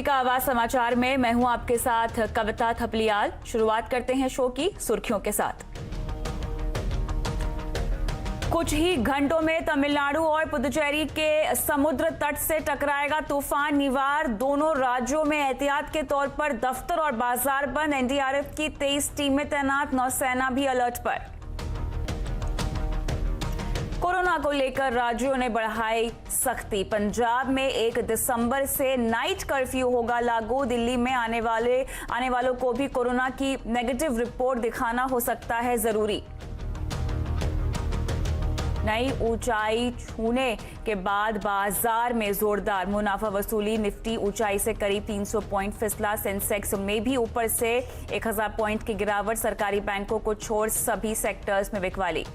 का आवाज समाचार में मैं हूं आपके साथ कविता थपलियाल। शुरुआत करते हैं शो की सुर्खियों के साथ। कुछ ही घंटों में तमिलनाडु और पुदुचेरी के समुद्र तट से टकराएगा तूफान निवार। दोनों राज्यों में एहतियात के तौर पर दफ्तर और बाजार बंद। एनडीआरएफ की 23 टीमें तैनात, नौसेना भी अलर्ट पर। कोरोना को लेकर राज्यों ने बढ़ाई सख्ती। पंजाब में 1 दिसंबर से नाइट कर्फ्यू होगा लागू। दिल्ली में आने वालों को भी कोरोना की नेगेटिव रिपोर्ट दिखाना हो सकता है जरूरी। नई ऊंचाई छूने के बाद बाजार में जोरदार मुनाफा वसूली। निफ्टी ऊंचाई से करीब 300 पॉइंट फिसला। सेंसेक्स में भी ऊपर से 1000 पॉइंट की गिरावट। सरकारी बैंकों को छोड़ सभी सेक्टर्स में बिकवाली।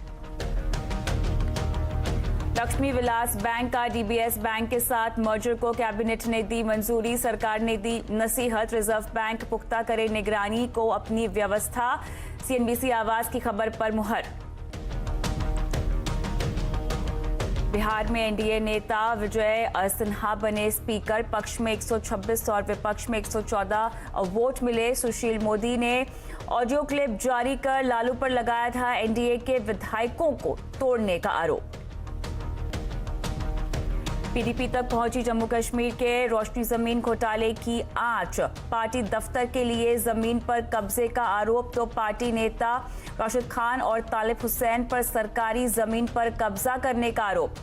लक्ष्मी विलास बैंक का डीबीएस बैंक के साथ मर्जर को कैबिनेट ने दी मंजूरी। सरकार ने दी नसीहत, रिजर्व बैंक पुख्ता करे निगरानी को अपनी व्यवस्था। सीएनबीसी आवाज की खबर पर मुहर। बिहार में एनडीए नेता विजय सिन्हा बने स्पीकर। पक्ष में 126 और विपक्ष में 114 वोट मिले। सुशील मोदी ने ऑडियो क्लिप जारी कर लालू पर लगाया था एनडीए के विधायकों को तोड़ने का आरोप। पीडीपी तक पहुंची जम्मू कश्मीर के रोशनी जमीन घोटाले की आंच। पार्टी दफ्तर के लिए जमीन पर कब्जे का आरोप। तो पार्टी नेता राशिद खान और तालिब हुसैन पर सरकारी जमीन पर कब्जा करने का आरोप।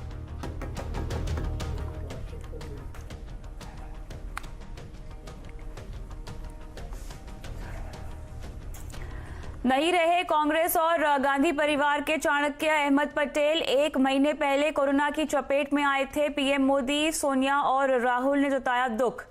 नहीं रहे कांग्रेस और गांधी परिवार के चाणक्य अहमद पटेल। 1 महीने पहले कोरोना की चपेट में आए थे पीएम मोदी। सोनिया और राहुल ने जताया दुख।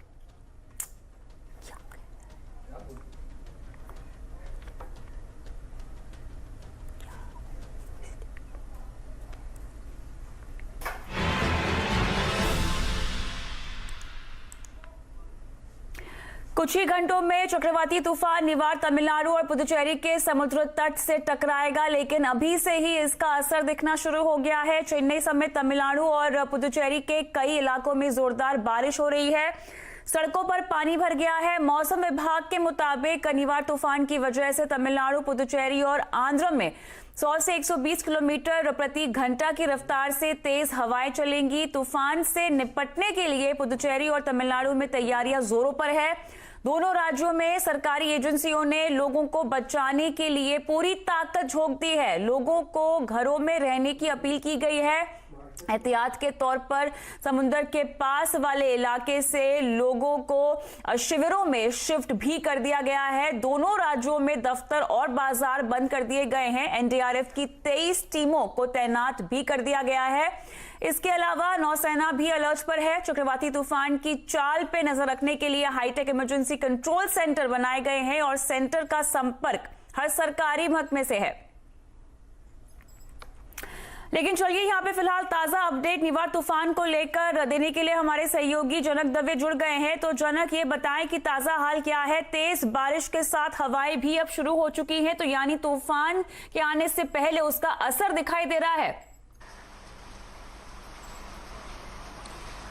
कुछ ही घंटों में चक्रवाती तूफान निवार तमिलनाडु और पुदुचेरी के समुद्र तट से टकराएगा, लेकिन अभी से ही इसका असर दिखना शुरू हो गया है। चेन्नई समेत तमिलनाडु और पुदुचेरी के कई इलाकों में जोरदार बारिश हो रही है। सड़कों पर पानी भर गया है। मौसम विभाग के मुताबिक निवार तूफान की वजह से तमिलनाडु, पुदुचेरी और आंध्र में 100 से 120 किलोमीटर प्रति घंटा की रफ्तार से तेज हवाएं चलेंगी। तूफान से निपटने के लिए पुदुचेरी और तमिलनाडु में तैयारियां जोरों पर है। दोनों राज्यों में सरकारी एजेंसियों ने लोगों को बचाने के लिए पूरी ताकत झोंक दी है। लोगों को घरों में रहने की अपील की गई है। एहतियात के तौर पर समुद्र के पास वाले इलाके से लोगों को शिविरों में शिफ्ट भी कर दिया गया है। दोनों राज्यों में दफ्तर और बाजार बंद कर दिए गए हैं। एनडीआरएफ की 23 टीमों को तैनात भी कर दिया गया है। इसके अलावा नौसेना भी अलर्ट पर है। चक्रवाती तूफान की चाल पे नजर रखने के लिए हाईटेक इमरजेंसी कंट्रोल सेंटर बनाए गए हैं और सेंटर का संपर्क हर सरकारी महकमे से है। लेकिन चलिए यहाँ पे फिलहाल ताजा अपडेट निवार तूफान को लेकर देने के लिए हमारे सहयोगी जनक दवे जुड़ गए हैं। तो जनक, ये बताएं कि ताजा हाल क्या है। तेज बारिश के साथ हवाएं भी अब शुरू हो चुकी हैं, तो यानी तूफान के आने से पहले उसका असर दिखाई दे रहा है।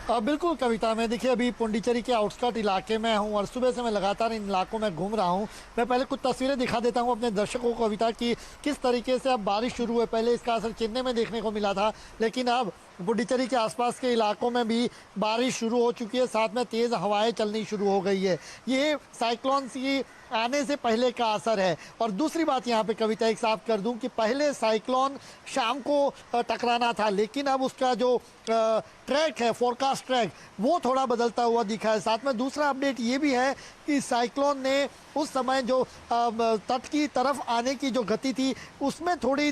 बिल्कुल कविता, मैं देखिए अभी पुडुचेरी के आउटस्कर्ट इलाके में हूँ और सुबह से मैं लगातार इन इलाकों में घूम रहा हूँ। मैं पहले कुछ तस्वीरें दिखा देता हूँ अपने दर्शकों को कविता की किस तरीके से अब बारिश शुरू हुई। पहले इसका असर चेन्नई में देखने को मिला था, लेकिन अब पुडुचेरी के आसपास के इलाकों में भी बारिश शुरू हो चुकी है। साथ में तेज़ हवाएं चलनी शुरू हो गई है। ये साइक्लोन की आने से पहले का असर है। और दूसरी बात यहाँ पे कविता एक साफ कर दूं कि पहले साइक्लोन शाम को टकराना था, लेकिन अब उसका जो ट्रैक है, फोरकास्ट ट्रैक, वो थोड़ा बदलता हुआ दिखा है। साथ में दूसरा अपडेट ये भी है कि साइक्लोन ने उस समय जो तट की तरफ आने की जो गति थी उसमें थोड़ी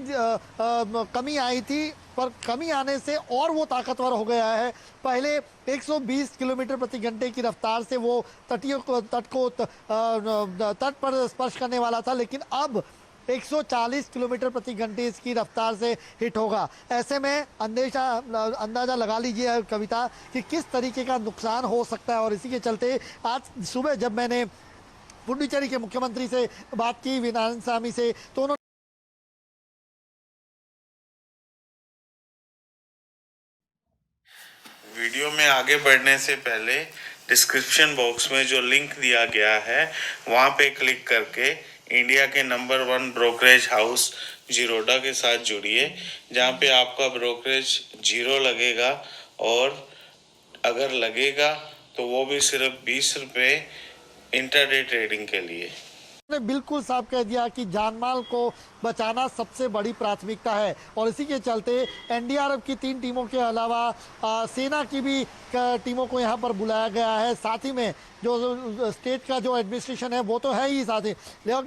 कमी आई थी, पर कमी आने से और वो ताकतवर हो गया है। पहले 120 किलोमीटर प्रति घंटे की रफ्तार से वो तट पर स्पर्श करने वाला था, लेकिन अब 140 किलोमीटर प्रति घंटे इसकी रफ्तार से हिट होगा। ऐसे में अंदाजा लगा लीजिए कविता कि किस तरीके का नुकसान हो सकता है। और इसी के चलते आज सुबह जब मैंने पुडुचेरी के मुख्यमंत्री से बात की, नारायणसामी से, तो उन्होंने वीडियो में आगे बढ़ने से पहले डिस्क्रिप्शन बॉक्स में जो लिंक दिया गया है वहाँ पे क्लिक करके इंडिया के नंबर 1 ब्रोकरेज हाउस जीरोधा के साथ जुड़िए, जहाँ पे आपका ब्रोकरेज 0 लगेगा और अगर लगेगा तो वो भी सिर्फ 20 रुपये इंटरडे ट्रेडिंग के लिए। ने बिल्कुल साफ कह दिया कि जानमाल को बचाना सबसे बड़ी प्राथमिकता है और इसी के चलते एनडीआरएफ की 3 टीमों के अलावा सेना की भी टीमों को यहां पर बुलाया गया है। साथ ही में जो स्टेट का जो एडमिनिस्ट्रेशन है वो तो है ही, साथ ही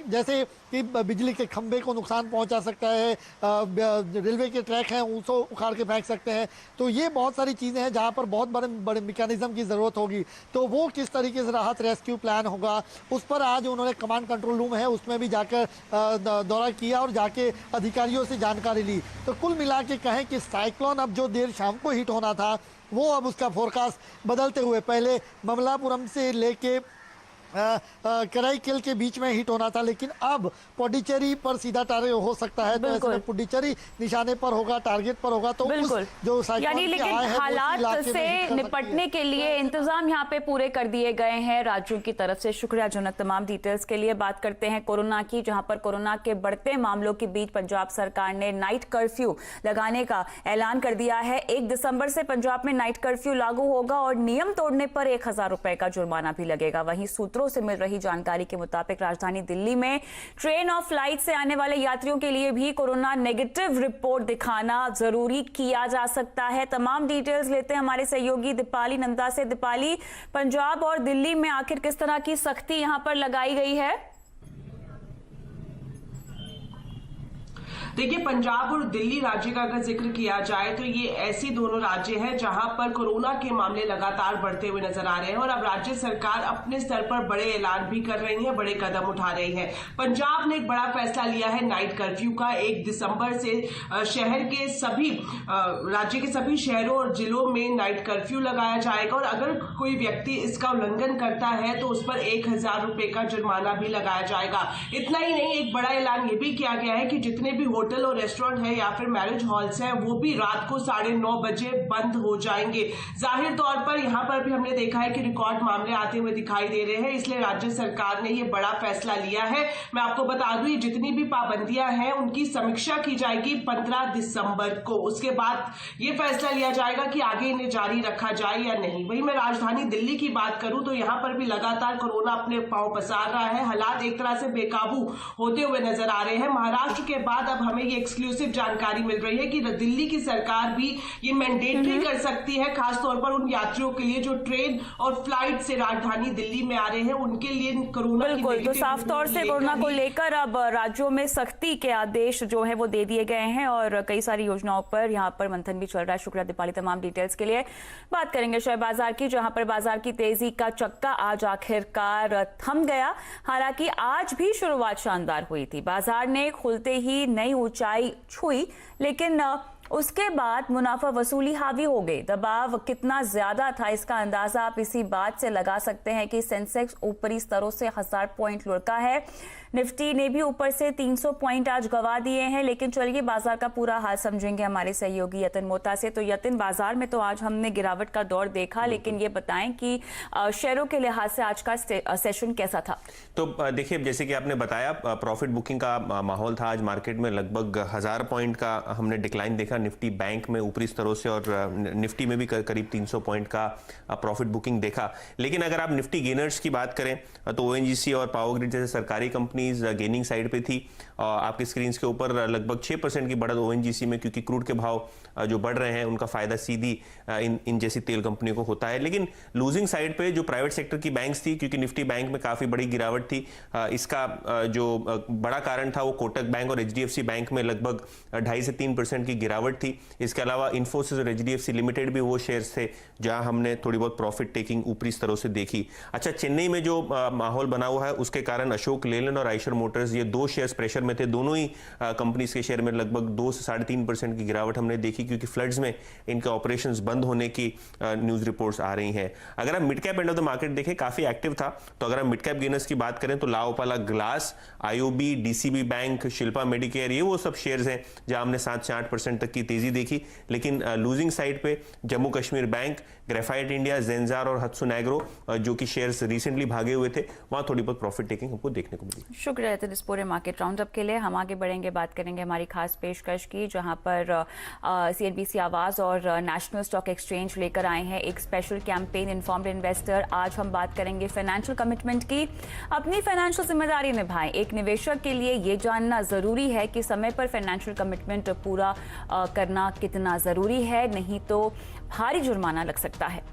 जैसे कि बिजली के खंभे को नुकसान पहुंचा सकता है, रेलवे के ट्रैक हैं उसको उखाड़ के फेंक सकते हैं, तो ये बहुत सारी चीज़ें हैं जहां पर बहुत बड़े बड़े मैकेनिज्म की ज़रूरत होगी। तो वो किस तरीके से राहत रेस्क्यू प्लान होगा उस पर आज उन्होंने कमांड कंट्रोल रूम है उसमें भी जाकर दौरा किया और जाके अधिकारियों से जानकारी ली। तो कुल मिला के कहें कि साइक्लोन अब जो देर शाम को हिट होना था वो अब उसका फोरकास्ट बदलते हुए पहले ममलापुरम से लेके कराईकल के बीच में हिट होना था, लेकिन अब पुडुचेरी पर सीधा टारगेट हो सकता है। तो ऐसे में पुडुचेरी निशाने पर होगा, टारगेट पर होगा। तो उस जो यानी लेकिन हालात से निपटने के लिए इंतजाम यहाँ पे पूरे कर दिए गए हैं राज्यों की तरफ से। शुक्रियाजनक तमाम डिटेल्स के लिए। बात करते हैं कोरोना की, जहां पर कोरोना के बढ़ते मामलों के बीच पंजाब सरकार ने नाइट कर्फ्यू लगाने का ऐलान कर दिया है। 1 दिसंबर से पंजाब में नाइट कर्फ्यू लागू होगा और नियम तोड़ने पर 1000 रुपए का जुर्माना भी लगेगा। वहीं सूत्रों से मिल रही जानकारी के मुताबिक राजधानी दिल्ली में ट्रेन और फ्लाइट से आने वाले यात्रियों के लिए भी कोरोना नेगेटिव रिपोर्ट दिखाना जरूरी किया जा सकता है। तमाम डिटेल्स लेते हैं हमारे सहयोगी दीपाली नंदा से। दीपाली, पंजाब और दिल्ली में आखिर किस तरह की सख्ती यहां पर लगाई गई है? देखिए, पंजाब और दिल्ली राज्य का अगर जिक्र किया जाए तो ये ऐसी दोनों राज्य हैं जहां पर कोरोना के मामले लगातार बढ़ते हुए नजर आ रहे हैं और अब राज्य सरकार अपने स्तर पर बड़े ऐलान भी कर रही है, बड़े कदम उठा रही है। पंजाब ने एक बड़ा फैसला लिया है नाइट कर्फ्यू का। 1 दिसंबर से शहर के सभी राज्य के सभी शहरों और जिलों में नाइट कर्फ्यू लगाया जाएगा और अगर कोई व्यक्ति इसका उल्लंघन करता है तो उस पर 1000 रुपए का जुर्माना भी लगाया जाएगा। इतना ही नहीं, एक बड़ा ऐलान ये भी किया गया है कि जितने भी होटल और रेस्टोरेंट है या फिर मैरिज हॉल्स है वो भी रात को 9:30 बजे बंद हो जाएंगे। जाहिर तौर पर यहाँ पर भी हमने देखा है कि रिकॉर्ड मामले आते हुए दिखाई दे रहे हैं, इसलिए राज्य सरकार ने ये बड़ा फैसला लिया है। मैं आपको बता दूं, ये जितनी भी पाबंदियां हैं उनकी समीक्षा की जाएगी 15 दिसंबर को। उसके बाद ये फैसला लिया जाएगा कि आगे इन्हें जारी रखा जाए या नहीं। वहीं मैं राजधानी दिल्ली की बात करूं तो यहाँ पर भी लगातार कोरोना अपने पांव पसार रहा है। हालात एक तरह से बेकाबू होते हुए नजर आ रहे हैं। महाराष्ट्र के बाद अब हमें ये एक्सक्लूसिव जानकारी मिल रही है कि दिल्ली की सरकार भी ये मैंडेटरी कर सकती है, खासतौर पर उन यात्रियों के लिए जो ट्रेन और फ्लाइट से राजधानी दिल्ली में आ रहे हैं उनके लिए कोरोना की। बिल्कुल, तो साफ तौर से कोरोना को लेकर अब राज्यों में सख्ती के आदेश जो है वो दे दिए गए हैं और कई सारी योजनाओं पर यहाँ पर मंथन भी चल रहा है। शुक्रिया दीपाली तमाम डिटेल्स के लिए। बात करेंगे शेयर बाजार की, जहां पर बाजार की तेजी का चक्का आज आखिरकार थम गया। हालांकि आज भी शुरुआत शानदार हुई थी, बाजार ने खुलते ही नई ऊंचाई छुई, लेकिन उसके बाद मुनाफा वसूली हावी हो गई। दबाव कितना ज्यादा था इसका अंदाजा आप इसी बात से लगा सकते हैं कि सेंसेक्स ऊपरी स्तरों से 1000 पॉइंट लुढ़का है। निफ्टी ने भी ऊपर से 300 पॉइंट आज गवा दिए हैं। लेकिन चलिए बाजार का पूरा हाल समझेंगे हमारे सहयोगी यतिन मोहता से। तो यतिन, बाजार में तो आज हमने गिरावट का दौर देखा, लेकिन ये बताएं कि शेयरों के लिहाज से आज का सेशन कैसा था? तो देखिए, जैसे कि आपने बताया, प्रॉफिट बुकिंग का माहौल था आज मार्केट में। लगभग 1000 पॉइंट का हमने डिक्लाइन देखा निफ्टी बैंक में ऊपरी स्तरों से और निफ्टी में भी करीब 300 पॉइंट का प्रॉफिट बुकिंग देखा। लेकिन अगर आप निफ्टी गेनर्स की बात करें तो ओएनजीसी और पावर ग्रिड जैसे सरकारी कंपनीज गेनिंग साइड पे थी। आपके स्क्रीन के ऊपर लगभग 6% की बढ़त ओएनजीसी में, क्योंकि क्रूड के भाव जो बढ़ रहे हैं उनका फायदा सीधी इन जैसी तेल कंपनियों को होता है। लेकिन लूजिंग साइड पे जो प्राइवेट सेक्टर की बैंक्स थी, क्योंकि निफ्टी बैंक में काफी बड़ी गिरावट थी, इसका जो बड़ा कारण था वो कोटक बैंक और एचडीएफसी बैंक में लगभग 2.5 से 3% की गिरावट थी। इसके अलावा इन्फोसिस और एचडीएफसी लिमिटेड भी वो शेयर्स थे जहां हमने थोड़ी बहुत प्रॉफिट टेकिंग ऊपरी स्तरों से देखी। अच्छा, चेन्नई में जो माहौल बना हुआ है उसके कारण अशोक लेलैंड और आइशर मोटर्स, ये 2 शेयर्स प्रेशर में थे। दोनों ही कंपनीज के शेयर में लगभग 2 से 3.5% की गिरावट हमने देखी, क्योंकि फ्लड्स में इनके ऑपरेशंस बंद होने की न्यूज रिपोर्ट्स आ रही हैं। अगर आप mid cap end of the market देखें, काफी एक्टिव था। तो अगर आप मिड कैप गेनर्स की बात करें तो Laopala glass, IOB, DCB bank, Shilpa Medicare, ये वो सब शेयर्स हैं जहां हमने 7 से 8% तक की तेजी देखी, लेकिन लूजिंग साइड पे Jammu Kashmir bank, graphite India, जेंजार और हत्सुन एग्रो जो कि शेयर्स रिसेंटली भागे हुए थे, वहां थोड़ी बहुत प्रॉफिट टेकिंग हमको देखने को मिली। शुक्रिया रहते इस पूरे मार्केट राउंडअप के लिए। हम आगे बढ़ेंगे, बात करेंगे हमारी खास पेशकश की, जहां पर CNBC आवाज और नेशनल स्टॉक एक्सचेंज लेकर आए हैं एक स्पेशल कैंपेन इन्फॉर्म्ड इन्वेस्टर। आज हम बात करेंगे फाइनेंशियल कमिटमेंट की। अपनी फाइनेंशियल जिम्मेदारी निभाएं। एक निवेशक के लिए ये जानना जरूरी है कि समय पर फाइनेंशियल कमिटमेंट पूरा करना कितना जरूरी है, नहीं तो भारी जुर्माना लग सकता है।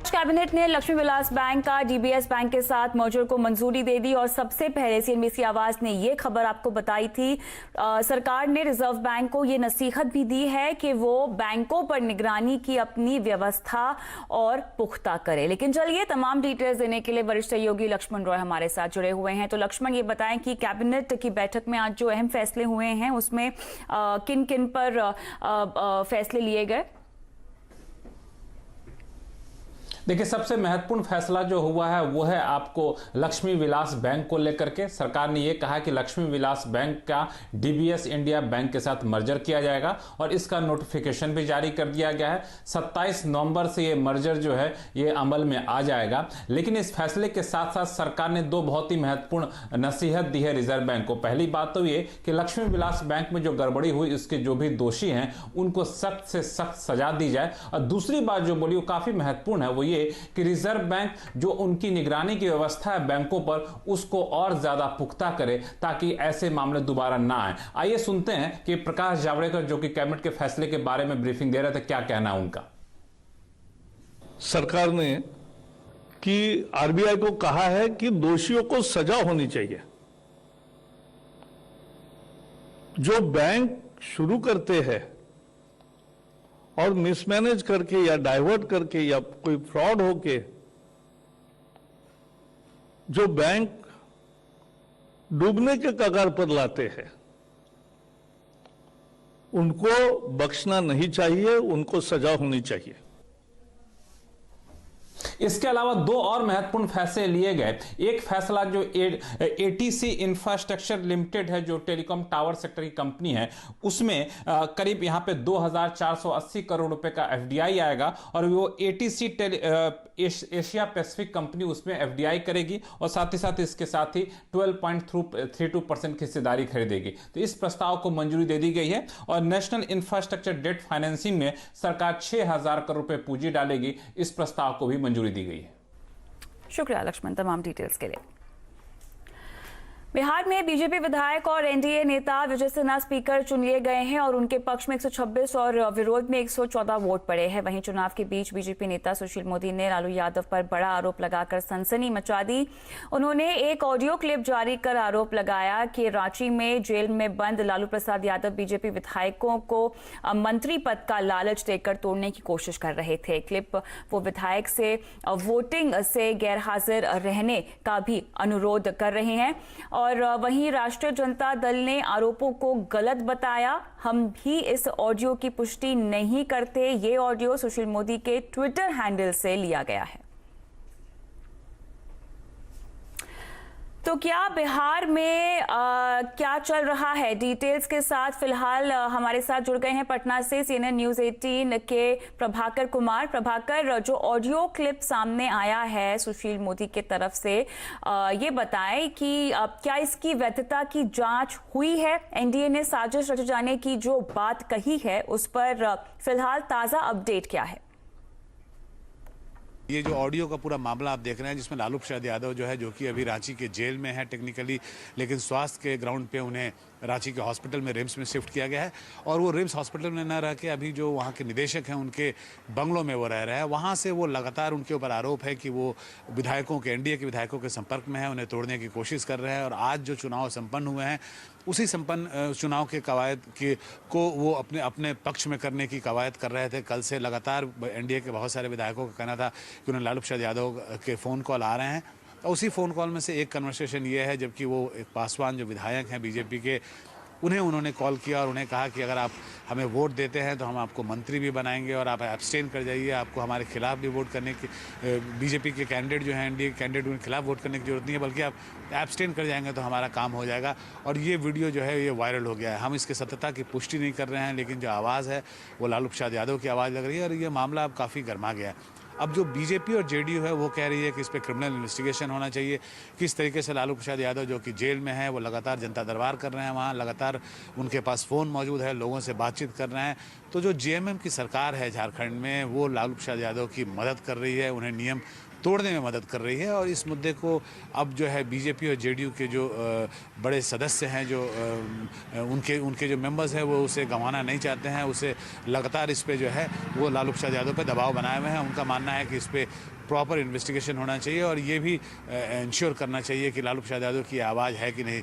कैबिनेट ने लक्ष्मी विलास बैंक का DBS बैंक के साथ मर्जर को मंजूरी दे दी और सबसे पहले CNBC आवाज ने ये खबर आपको बताई थी। सरकार ने रिजर्व बैंक को ये नसीहत भी दी है कि वो बैंकों पर निगरानी की अपनी व्यवस्था और पुख्ता करे। लेकिन चलिए तमाम डिटेल्स देने के लिए वरिष्ठ सहयोगी लक्ष्मण रॉय हमारे साथ जुड़े हुए हैं। तो लक्ष्मण, ये बताएं कि कैबिनेट की बैठक में आज जो अहम फैसले हुए हैं उसमें किन किन पर फैसले लिए गए? देखिए, सबसे महत्वपूर्ण फैसला जो हुआ है वो है आपको लक्ष्मी विलास बैंक को लेकर के। सरकार ने ये कहा कि लक्ष्मी विलास बैंक का DBS इंडिया बैंक के साथ मर्जर किया जाएगा और इसका नोटिफिकेशन भी जारी कर दिया गया है। 27 नवंबर से ये मर्जर जो है ये अमल में आ जाएगा। लेकिन इस फैसले के साथ साथ सरकार ने दो बहुत ही महत्वपूर्ण नसीहत दी है रिजर्व बैंक को। पहली बात तो ये कि लक्ष्मी विलास बैंक में जो गड़बड़ी हुई उसके जो भी दोषी हैं उनको सख्त से सख्त सजा दी जाए। और दूसरी बात जो बोली वो काफी महत्वपूर्ण है, वो कि रिजर्व बैंक जो उनकी निगरानी की व्यवस्था है बैंकों पर उसको और ज्यादा पुख्ता करे ताकि ऐसे मामले दोबारा ना आए। आइए सुनते हैं कि प्रकाश जावड़ेकर जो कि कैबिनेट के फैसले के बारे में ब्रीफिंग दे रहे थे, क्या कहना है उनका। सरकार ने कि RBI को कहा है कि दोषियों को सजा होनी चाहिए। जो बैंक शुरू करते हैं और मिसमैनेज करके या डाइवर्ट करके या कोई फ्रॉड होके जो बैंक डूबने के कगार पर लाते हैं उनको बख्शना नहीं चाहिए, उनको सजा होनी चाहिए। इसके अलावा दो और महत्वपूर्ण फैसले लिए गए। एक फैसला जो ATC इंफ्रास्ट्रक्चर लिमिटेड है जो टेलीकॉम टावर सेक्टर की कंपनी है, उसमें करीब यहां पे 2480 करोड़ रुपए का FDI आएगा और वो ATC एशिया पैसिफिक कंपनी उसमें FDI करेगी और साथ ही इसके साथ ही 12.32% की हिस्सेदारी खरीदेगी। तो इस प्रस्ताव को मंजूरी दे दी गई है और नेशनल इंफ्रास्ट्रक्चर डेट फाइनेंसिंग में सरकार 6000 करोड़ रुपए पूंजी डालेगी। इस प्रस्ताव को भी मंजूरी दी गई है। शुक्रिया लक्ष्मण तमाम डिटेल्स के लिए। बिहार में बीजेपी विधायक और NDA नेता विजय सिन्हा स्पीकर चुन लिए गए हैं और उनके पक्ष में 126 और विरोध में 114 वोट पड़े हैं। वहीं चुनाव के बीच बीजेपी नेता सुशील मोदी ने लालू यादव पर बड़ा आरोप लगाकर सनसनी मचा दी। उन्होंने एक ऑडियो क्लिप जारी कर आरोप लगाया कि रांची में जेल में बंद लालू प्रसाद यादव बीजेपी विधायकों को मंत्री पद का लालच देकर तोड़ने की कोशिश कर रहे थे। क्लिप वो विधायक से वोटिंग से गैरहाजिर रहने का भी अनुरोध कर रहे हैं और वहीं राष्ट्रीय जनता दल ने आरोपों को गलत बताया। हम भी इस ऑडियो की पुष्टि नहीं करते। ये ऑडियो सुशील मोदी के ट्विटर हैंडल से लिया गया है। तो क्या बिहार में क्या चल रहा है, डिटेल्स के साथ फिलहाल हमारे साथ जुड़ गए हैं पटना से CNN न्यूज़ 18 के प्रभाकर कुमार। प्रभाकर, जो ऑडियो क्लिप सामने आया है सुशील मोदी के तरफ से, ये बताएं कि क्या इसकी वैधता की जांच हुई है? NDA ने साजिश रचे जाने की जो बात कही है उस पर फिलहाल ताजा अपडेट क्या है? ये जो ऑडियो का पूरा मामला आप देख रहे हैं जिसमें लालू प्रसाद यादव जो है, जो कि अभी रांची के जेल में है टेक्निकली, लेकिन स्वास्थ्य के ग्राउंड पे उन्हें रांची के हॉस्पिटल में रिम्स में शिफ्ट किया गया है और वो रिम्स हॉस्पिटल में न रह के अभी जो वहाँ के निदेशक हैं उनके बंगलों में वो रह रहे हैं। वहाँ से वो लगातार उनके ऊपर आरोप है कि वो विधायकों के NDA के विधायकों के संपर्क में है, उन्हें तोड़ने की कोशिश कर रहे हैं। और आज जो चुनाव संपन्न हुए हैं उसी संपन्न चुनाव के कवायद को वो अपने पक्ष में करने की कवायद कर रहे थे। कल से लगातार NDA के बहुत सारे विधायकों का कहना था कि उन्हें लालू प्रसाद यादव के फ़ोन कॉल आ रहे हैं और उसी फ़ोन कॉल में से एक कन्वर्सेशन ये है, जबकि वो एक पासवान जो विधायक हैं बीजेपी के, उन्हें उन्होंने कॉल किया और उन्हें कहा कि अगर आप हमें वोट देते हैं तो हम आपको मंत्री भी बनाएंगे और आप एब्सटेन कर जाइए, आपको हमारे खिलाफ भी वोट करने की, बीजेपी के कैंडिडेट जो हैं, एनडीए के कैंडिडेट, उनके खिलाफ वोट करने की जरूरत नहीं है, बल्कि आप एब्सटेन कर जाएंगे तो हमारा काम हो जाएगा। और ये वीडियो जो है ये वायरल हो गया है। हम इसके सत्यता की पुष्टि नहीं कर रहे हैं, लेकिन जो आवाज़ है वो लालू प्रसाद यादव की आवाज़ लग रही है और ये मामला अब काफ़ी गर्मा गया है। अब जो बीजेपी और जेडीयू है वो कह रही है कि इस पर क्रिमिनल इन्वेस्टिगेशन होना चाहिए। किस तरीके से लालू प्रसाद यादव जो कि जेल में है वो लगातार जनता दरबार कर रहे हैं, वहाँ लगातार उनके पास फ़ोन मौजूद है, लोगों से बातचीत कर रहे हैं। तो जो जेएमएम की सरकार है झारखंड में वो लालू प्रसाद यादव की मदद कर रही है, उन्हें नियम तोड़ने में मदद कर रही है। और इस मुद्दे को अब जो है बीजेपी और जेडीयू के जो बड़े सदस्य हैं, जो उनके जो मेंबर्स हैं, वो उसे गंवाना नहीं चाहते हैं। उसे लगातार इस पे जो है वो लालू प्रसाद यादव पे दबाव बनाए हुए हैं। उनका मानना है कि इस पे प्रॉपर इन्वेस्टिगेशन होना चाहिए और ये भी इंश्योर करना चाहिए कि लालू प्रसाद यादव की आवाज़ है कि नहीं।